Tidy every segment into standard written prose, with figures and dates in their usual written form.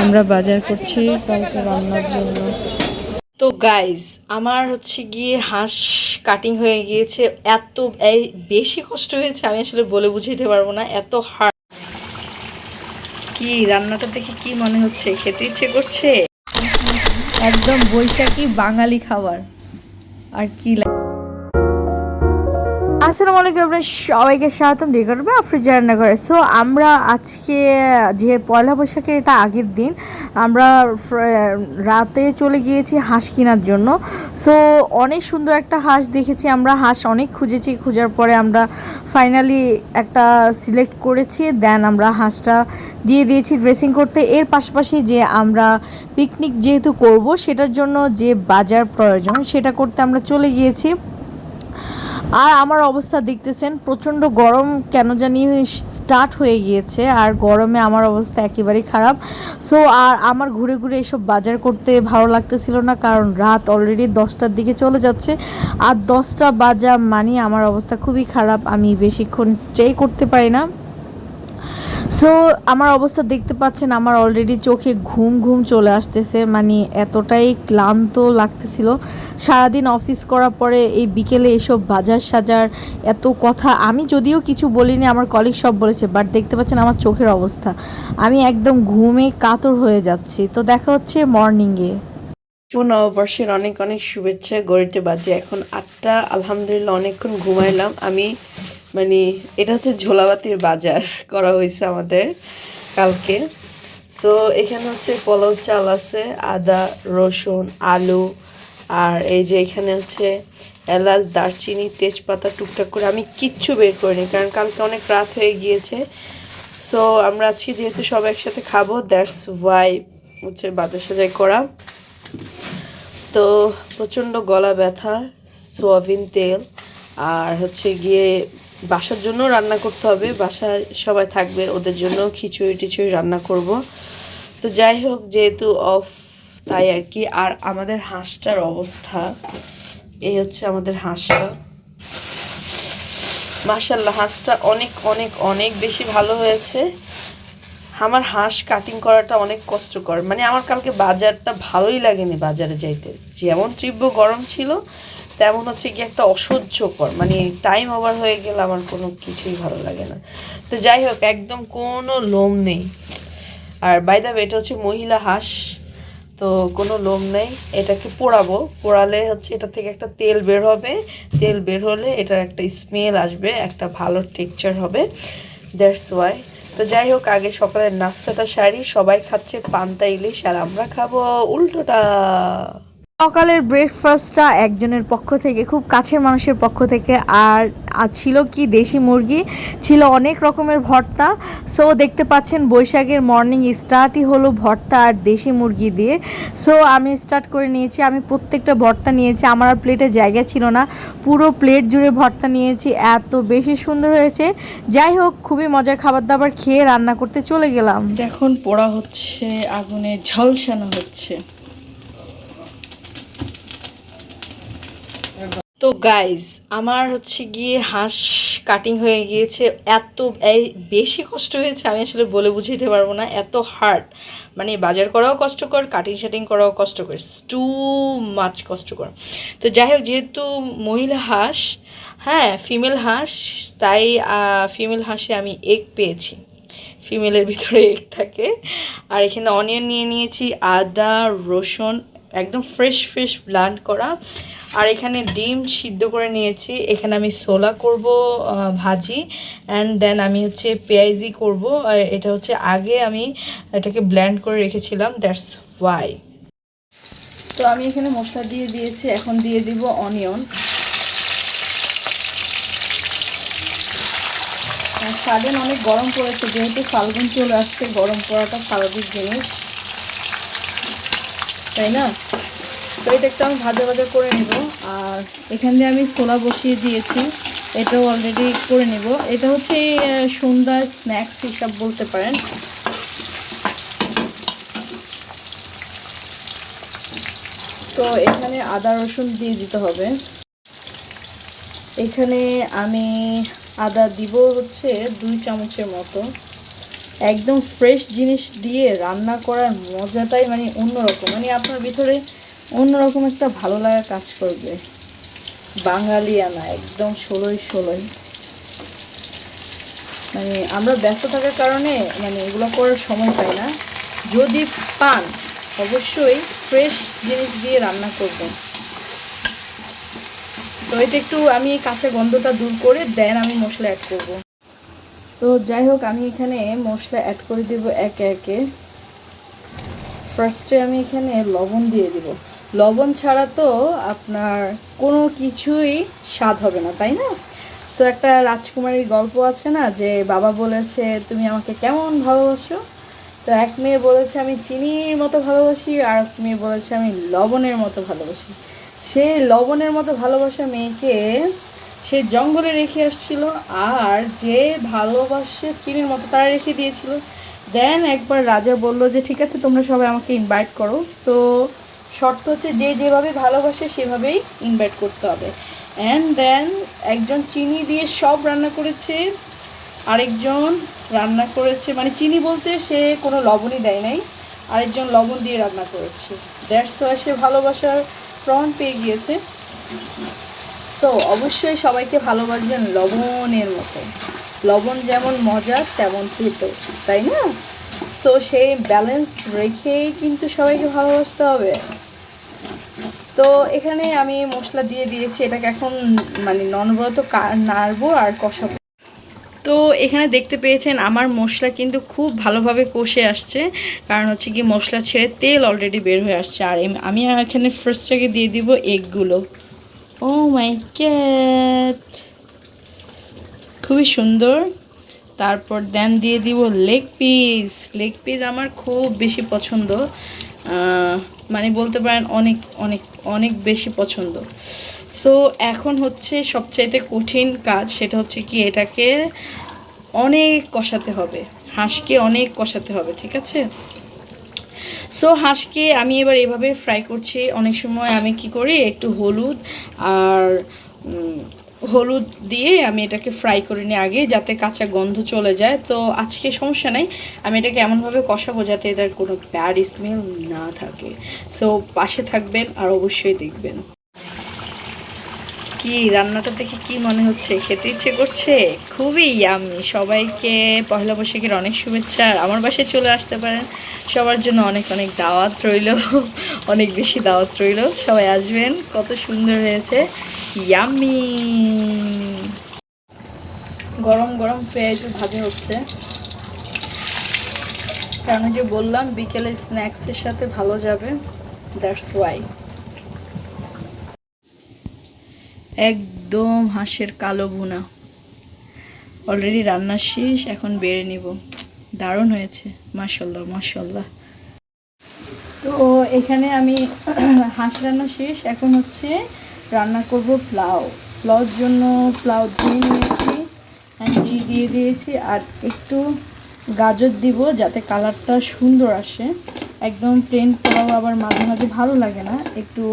আমরা বাজার করছি কালকে রান্নার জন্য। তো গাইজ আমার হচ্ছে গিয়ে হাঁস কাটিং হয়ে গিয়েছে। এত বেশি কষ্ট হয়েছে আমি আসলে বলে বুঝাইতে পারবো না, এত হার্ড। কি রান্নাটা দেখে কি মনে হচ্ছে? খেতে ইচ্ছে করছে একদম বৈশাখী বাঙালি খাবার। আর কি আসসালামু আলাইকুম, আপনার সবাইকে স্বাগতম করবে আফ্রিজা রান্নাঘরে। সো আমরা আজকে যে পয়লা বৈশাখের এটা আগের দিন আমরা রাতে চলে গিয়েছি হাঁস কেনার জন্য। সো অনেক সুন্দর একটা হাঁস দেখেছি আমরা, হাঁস অনেক খুঁজেছি, খোঁজার পরে আমরা ফাইনালি একটা সিলেক্ট করেছি। দেন আমরা হাঁসটা দিয়ে দিয়েছি ড্রেসিং করতে। এর পাশাপাশি যে আমরা পিকনিক যেহেতু করব সেটার জন্য যে বাজার প্রয়োজন সেটা করতে আমরা চলে গিয়েছি। আর আমার অবস্থা দেখতেছেন, প্রচণ্ড গরম কেন জানি স্টার্ট হয়ে গিয়েছে, আর গরমে আমার অবস্থা একেবারেই খারাপ। সো আর আমার ঘুরে ঘুরে এসব বাজার করতে ভালো লাগতেছিল না, কারণ রাত অলরেডি 10টার দিকে চলে যাচ্ছে, আর 10টা বাজা মানে আমার অবস্থা খুবই খারাপ, আমি বেশিক্ষণ স্টে করতে পারি না। সো আমার অবস্থা দেখতে পাচ্ছেন, আমার অলরেডি চোখে ঘুম ঘুম চলে আসতেছে, মানে এতটাই ক্লান্ত লাগতেছিল সারাদিন অফিস করার পরে। এই বিকেলে এসব বাজার সাজার এত কথা, আমি যদিও কিছু বলিনি, আমার কলিগ সব বলেছে, বাট দেখতে পাচ্ছেন আমার চোখের অবস্থা, আমি একদম ঘুমে কাতর হয়ে যাচ্ছি। তো দেখা হচ্ছে মর্নিংয়ে। নববর্ষের অনেক অনেক শুভেচ্ছা। গড়িতে বাজে এখন 8টা। আলহামদুলিল্লাহ অনেকক্ষণ ঘুমাইলাম আমি, মানে এটা হচ্ছে ঝোলাবাতির বাজার করা হয়েছে আমাদের কালকে। সো এখানে হচ্ছে পোলাও চাল আছে, আদা রসুন আলু, আর এই যে এখানে হচ্ছে এলাচ দারচিনি তেজপাতা টুকটাক করে, আমি কিচ্ছু বের করিনি কারণ কালকে অনেক রাত হয়ে গিয়েছে। সো আমরা আজকে যেহেতু সবাই একসাথে খাবো, দ্যাটস ওয়াই হচ্ছে বাজার সাজাই করা। তো প্রচণ্ড গলা ব্যথা, সোয়াবিন তেল, আর হচ্ছে গিয়ে বাসার জন্য রান্না করতে হবে, বাসায় সবাই থাকবে, ওদের জন্য খিচুড়ি টিচুড়ি রান্না করব। তো যাই হোক, যেহেতু অফ তাই আর কি। আর আমাদের হাঁসটার অবস্থা এই হচ্ছে, আমাদের হাঁসটা মাশাআল্লাহ, হাঁসটা অনেক অনেক অনেক বেশি ভালো হয়েছে। আমার হাঁস কাটিং করাটা অনেক কষ্টকর, মানে আমার কালকে বাজারটা ভালোই লাগেনি, বাজারে যাইতে যেমন তীব্র গরম ছিল তেমন হচ্ছে কি একটা অসহ্যকর, মানে টাইম ওভার হয়ে গেলে আমার কোনো কিছুই ভালো লাগে না। তো যাই হোক, একদম কোনো লোম নেই। আর বাই দ্য ওয়ে এটা হচ্ছে মহিলা হাঁস, তো কোনো লোম নেই। এটাকে পোড়াবো, পোড়ালে হচ্ছে এটা থেকে একটা তেল বের হবে, তেল বের হলে এটার একটা স্মেল আসবে, একটা ভালো টেক্সচার হবে, দ্যাটস ওয়াই। তো যাই হোক, আগে সকালের নাস্তাটা সারি, সবাই খাচ্ছে পান্তা ইলিশ আর আমরা খাবো উল্টোটা। সকালের ব্রেকফাস্টটা একজনের পক্ষ থেকে, খুব কাছের মানুষের পক্ষ থেকে, আর ছিল কি দেশি মুরগি, ছিল অনেক রকমের ভর্তা। সো দেখতে পাচ্ছেন বৈশাখের মর্নিং স্টার্টই হলো ভর্তা আর দেশি মুরগি দিয়ে। সো আমি স্টার্ট করে নিয়েছি, আমি প্রত্যেকটা ভর্তা নিয়েছি, আমার আর প্লেটে জায়গা ছিল না, পুরো প্লেট জুড়ে ভর্তা নিয়েছি, এত বেশি সুন্দর হয়েছে। যাই হোক, খুবই মজার খাবার দাবার খেয়ে রান্না করতে চলে গেলাম। এখন পোড়া হচ্ছে, আগুনে ঝলসানো হচ্ছে। তো গাইজ আমার হচ্ছে গিয়ে হাঁস কাটিং হয়ে গিয়েছে, এত বেশি কষ্ট হয়েছে আমি আসলে বলে বুঝাইতে পারবো না, এত হার্ড, মানে বাজার করাও কষ্টকর, কাটিং শাটিং করাও কষ্টকর, টু মাচ কষ্টকর। তো যাই হোক, যেহেতু মহিলা হাঁস, হ্যাঁ ফিমেল হাঁস, তাই ফিমেল হাঁসে আমি এগ পেয়েছি, ফিমেলের ভিতরে এগ থাকে। আর এখানে অনিয়ন নিয়ে নিয়েছি, আদা রসুন একদম ফ্রেশ ফ্রেশ ব্লান্ড করা, আর এখানে ডিম সিদ্ধ করে নিয়েছি, এখানে আমি ছোলা করব ভাজি, অ্যান্ড দেন আমি হচ্ছে পেঁয়াজি করব, আর এটা হচ্ছে আগে আমি এটাকে ব্লেন্ড করে রেখেছিলাম, দ্যাটস ওয়াই। তো আমি এখানে মশলা দিয়ে দিয়েছি, এখন দিয়ে দিব অনিয়ন। সাডেন অনেক গরম পড়েছে, যেহেতু ফাল্গুন চলে আসছে, গরম পড়াটা স্বাভাবিক জিনিস, তাই না? তো এটা একটু আমি ভাজা ভাজা করে নেব। আর এখান দিয়ে আমি ছোলা বসিয়ে দিয়েছি, এটাও অলরেডি করে নেব। এটা হচ্ছে সন্ধ্যার স্ন্যাক্স হিসাব বলতে পারেন। তো এখানে আদা রসুন দিয়ে দিতে হবে। এখানে আমি আদা দিব হচ্ছে 2 চামচের মতো। একদম ফ্রেশ জিনিস দিয়ে রান্না করার মজাটাই মানে অন্যরকম, মানে আপনার ভিতরে অন্যরকম একটা ভালো লাগা কাজ করবে। বাঙালিয়ানা একদম ষোলোই ষোলোই। মানে আমরা ব্যস্ত থাকার কারণে মানে এগুলো করার সময় পাই না। যদি পান অবশ্যই ফ্রেশ জিনিস দিয়ে রান্না করবেন। তো এটা একটু আমি কাঁচা গন্ধটা দূর করে দেন আমি মশলা অ্যাড করব। তো যাই হোক, আমি এখানে মশলা অ্যাড করে দেব একে একে। ফার্স্টে আমি এখানে লবণ দিয়ে দিব। লবণ ছাড়া তো আপনার কোনো কিছুই স্বাদ হবে না, তাই না? সো একটা রাজকুমারীর গল্প আছে না, যে বাবা বলেছে তুমি আমাকে কেমন ভালোবাসো। তো এক মেয়ে বলেছে আমি চিনির মতো ভালোবাসি, আর এক মেয়ে বলেছে আমি লবণের মতো ভালোবাসি। সেই লবণের মতো ভালোবাসা মেয়েকে সে জঙ্গলে রেখে আসছিল, আর যে ভালোবাসে চিনির মতো তারা রেখে দিয়েছিল। দেন একবার রাজা বলল যে ঠিক আছে তোমরা সবাই আমাকে ইনভাইট করো। তো শর্ত হচ্ছে যে যেভাবে ভালোবাসে সেভাবেই ইনভাইট করতে হবে। অ্যান্ড দেন একজন চিনি দিয়ে সব রান্না করেছে, আরেকজন রান্না করেছে মানে চিনি বলতে সে কোনো লবণই দেয় নাই, আরেকজন লবণ দিয়ে রান্না করেছে। দ্যাটস ওয়াই সে ভালোবাসার প্রমাণ পেয়ে গিয়েছে। সো অবশ্যই সবাইকে ভালোবাসবেন লবণের মতো। লবণ যেমন মজা তেমন তেতো, তাই না? সো সেই ব্যালেন্স রেখেই কিন্তু সবাইকে ভালোবাসতে হবে। তো এখানে আমি মশলা দিয়ে দিয়েছি, এটাকে এখন মানে ননবরত নাড়বো আর কষাবো। তো এখানে দেখতে পেয়েছেন আমার মশলা কিন্তু খুব ভালোভাবে কষে আসছে, কারণ হচ্ছে কি মশলা ছেড়ে তেল অলরেডি বের হয়ে আসছে। আর আমি এখানে ফার্স্টে দিয়ে দিব এগগুলো। ও মাই গড, খুবই সুন্দর। তারপর দেন দিয়ে দিব লেগ পিস। লেগ পিস আমার খুব বেশি পছন্দ, মানে বলতে পারেন অনেক অনেক অনেক বেশি পছন্দ। সো এখন হচ্ছে সবচাইতে কঠিন কাজ, সেটা হচ্ছে কি এটাকে অনেক কষাতে হবে, হাঁসকে অনেক কষাতে হবে, ঠিক আছে? সো হাঁসকে আমি এবার এভাবে ফ্রাই করছি। অনেক সময় আমি কি করি একটু হলুদ দিয়ে আমি এটাকে ফ্রাই করে নিই আগে, যাতে কাঁচা গন্ধ চলে যায়। তো আজকে সমস্যা নাই, আমি এটাকে এমনভাবে কষাবো যাতে এটার কোনো ব্যাড স্মেল না থাকে। সো পাশে থাকবেন আর অবশ্যই দেখবেন। কি রান্নাটা দেখে কি মনে হচ্ছে? খেতে ইচ্ছে করছে? খুবই ইয়ামি। সবাইকে পয়লা বৈশাখের অনেক শুভেচ্ছা। আর আমার বাসায় চলে আসতে পারেন, সবার জন্য অনেক অনেক দাওয়াত রইল, অনেক বেশি দাওয়াত রইল। সবাই আসবেন। কত সুন্দর হয়েছে, ইয়ামি। গরম গরম পেঁয়াজ ভাজা হচ্ছে, কারণ যে বললাম বিকেলে স্ন্যাক্সের সাথে ভালো যাবে, দ্যাটস ওয়াই। একদম হাঁসের কালো ভুনা অলরেডি রান্না শেষ, এখন বেড়ে নিব। দারুণ হয়েছে, মাশাল্লাহ মাশাল্লাহ। তো এখানে আমি হাঁস রান্না শেষ, এখন হচ্ছে রান্না করব পোলাওর জন্য পোলাও ধুয়ে নিয়েছি, দিয়ে দিয়েছি। আর একটু গাজর দিব যাতে কালারটা সুন্দর আসে। একদম প্লেন পোলাও আবার মাঝে মাঝে ভালো লাগে না, একটু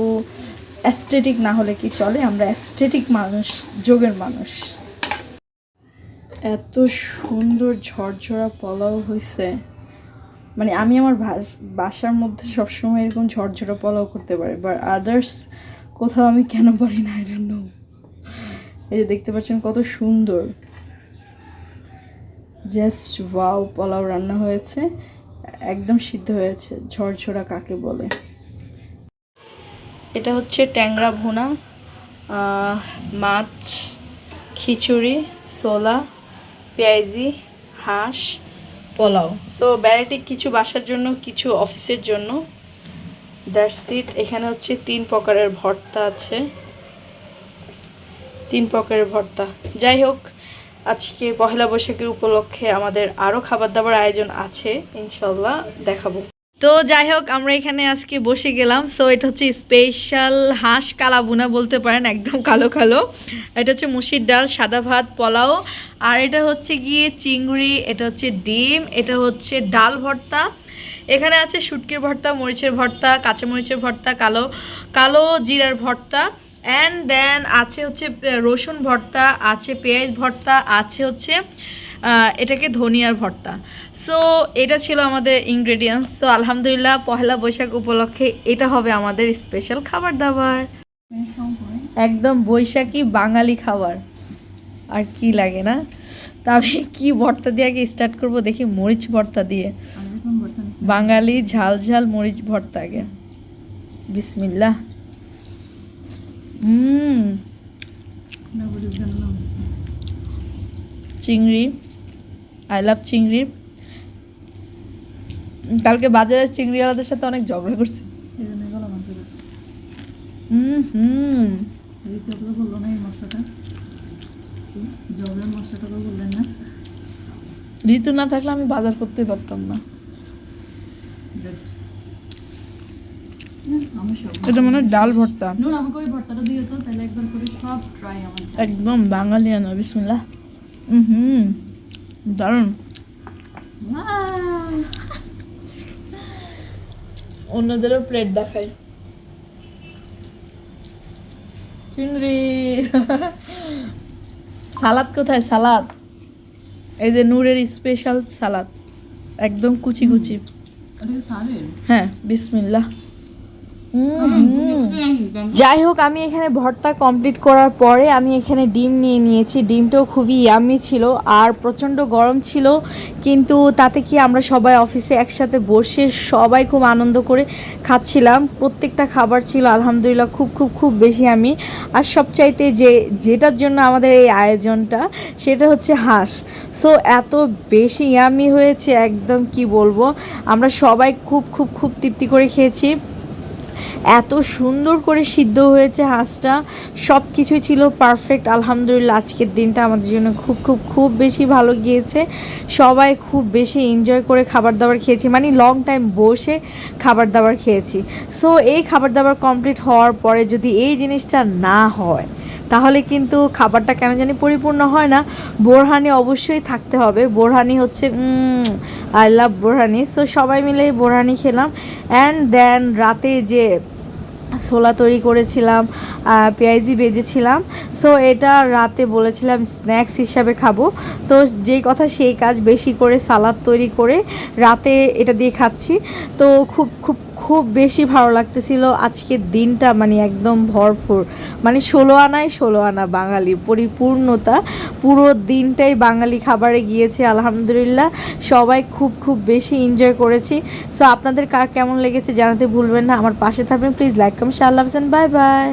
অ্যাস্থেটিক না হলে কি চলে? আমরা অ্যাস্থেটিক মানুষ, যোগের মানুষ। এত সুন্দর ঝরঝরা পোলাও হয়েছে, মানে আমি আমার বাসার মধ্যে সবসময় এরকম ঝরঝরা পোলাও করতে পারি, বাট আদার্স কোথাও আমি কেন পারি না, আই ডোন্ট নো। এই যে দেখতে পাচ্ছেন কত সুন্দর, জাস্ট ওয়াও। পোলাও রান্না হয়েছে, একদম সিদ্ধ হয়েছে। ঝরঝরা কাকে বলে? এটা হচ্ছে ট্যাংরা ভুনা, মাছ, খিচুড়ি, ছোলা, পেঁয়াজি, হাঁস, পোলাও। সো ভ্যারাইটি কিছু বাসার জন্য, কিছু অফিসের জন্য, দ্যাটস ইট। এখানে হচ্ছে 3 প্রকারের ভর্তা আছে, 3 প্রকারের ভর্তা। যাই হোক, আজকে পহেলা বৈশাখের উপলক্ষে আমাদের আরও খাবার দাবার আয়োজন আছে, ইনশাল্লাহ দেখাবো। তো যাই হোক, আমরা এখানে আজকে বসে গেলাম। সো এটা হচ্ছে স্পেশাল হাঁস কালা বুনা বলতে পারেন, একদম কালো কালো। এটা হচ্ছে মুসির ডাল, সাদা ভাত, পোলাও, আর এটা হচ্ছে গিয়ে চিংড়ি, এটা হচ্ছে ডিম, এটা হচ্ছে ডাল ভর্তা। এখানে আছে শুটকির ভর্তা, মরিচের ভর্তা, কাঁচা মরিচের ভর্তা, কালো কালো জিরার ভর্তা, অ্যান্ড দেন আছে হচ্ছে রসুন ভর্তা, আছে পেঁয়াজ ভর্তা, আছে হচ্ছে এটাকে ধনিয়ার ভর্তা। সো এটা ছিল আমাদের ইনগ্রেডিয়েন্টস। তো আলহামদুলিল্লাহ পহেলা বৈশাখ উপলক্ষে এটা হবে আমাদের স্পেশাল খাবার দাবার, একদম বৈশাখী বাঙালি খাবার। আর কি লাগে না? তা আমি কি ভর্তা দিয়ে আগে স্টার্ট করব দেখি, মরিচ ভর্তা দিয়ে, বাঙালি ঝাল ঝাল মরিচ ভর্তা আগে। বিসমিল্লাহ। চিংড়ি, আই লাভ চিংড়ি। কালকে বাজারের চিংড়িওয়ালাদের সাথে অনেক ঝগড়া করছি। ঋতু না থাকলে আমি বাজার করতে পারতাম না। এটা মনে হয় ডাল ভর্তা। আমাকে ওই ভর্তাটা দিয়ে তো তাহলে একবার করে সব ট্রাই আমার একদম বাঙালিয়ানা। বিসমিল্লাহ। দারুণ। অন্যদেরও প্লেট দেখাই। চিংড়ি। সালাদ কোথায়? সালাদ এই যে নূরের স্পেশাল সালাদ, একদম কুচি কুচি। হ্যাঁ, বিসমিল্লাহ। যাই হোক, আমি এখানে ভর্তা কমপ্লিট করার পরে আমি এখানে ডিম নিয়ে নিয়েছি। ডিমটাও খুবই ইয়াম্মি ছিল আর প্রচণ্ড গরম ছিল, কিন্তু তাতে কি আমরা সবাই অফিসে একসাথে বসে সবাই খুব আনন্দ করে খাচ্ছিলাম। প্রত্যেকটা খাবার ছিল আলহামদুলিল্লাহ খুব খুব খুব বেশি আমি। আর সবচাইতে যেটার জন্য আমাদের এই আয়োজনটা সেটা হচ্ছে হাঁস। সো এত বেশি ইয়াম্মি হয়েছে, একদম কি বলবো, আমরা সবাই খুব খুব খুব তৃপ্তি করে খেয়েছি। এত সুন্দর করে সিদ্ধ হয়েছে হাঁসটা, সব কিছুই ছিল পারফেক্ট। আলহামদুলিল্লাহ আজকের দিনটা আমাদের জন্য খুব খুব খুব বেশি ভালো গিয়েছে। সবাই খুব বেশি এনজয় করে খাবার দাবার খেয়েছি, মানে লং টাইম বসে খাবার দাবার খেয়েছি। সো এই খাবার দাবার কমপ্লিট হওয়ার পরে যদি এই জিনিসটা না হয় তাহলে কিন্তু খাবারটা কেন জানি পরিপূর্ণ হয় না। বোরহানি অবশ্যই থাকতে হবে। বোরহানি হচ্ছে আই লাভ বোরহানি। সো সবাই মিলে বোরহানি খেলাম। অ্যান্ড দেন রাতে যে ছোলা তৈরি করেছিলাম, পেঁয়াজি ভেজেছিলাম। সো এটা রাতে বলেছিলাম স্ন্যাক্স হিসাবে খাবো, তো যেই কথা সেই কাজ, বেশি করে সালাদ তৈরি করে রাতে এটা দিয়ে খাচ্ছি। তো খুব খুব খুব বেশি ভালো লাগতেছিল আজকের দিনটা, মানে একদম ভরপুর, মানে 16 আনায় 16 আনা বাঙালি পরিপূর্ণতা। পুরো দিনটাই বাঙালি খাবারে গিয়েছে আলহামদুলিল্লাহ। সবাই খুব খুব বেশি এনজয় করেছি। সো আপনাদের কার কেমন লেগেছে জানাতে ভুলবেন না। আমার পাশে থাকবেন please. Like comment share, love, bye bye.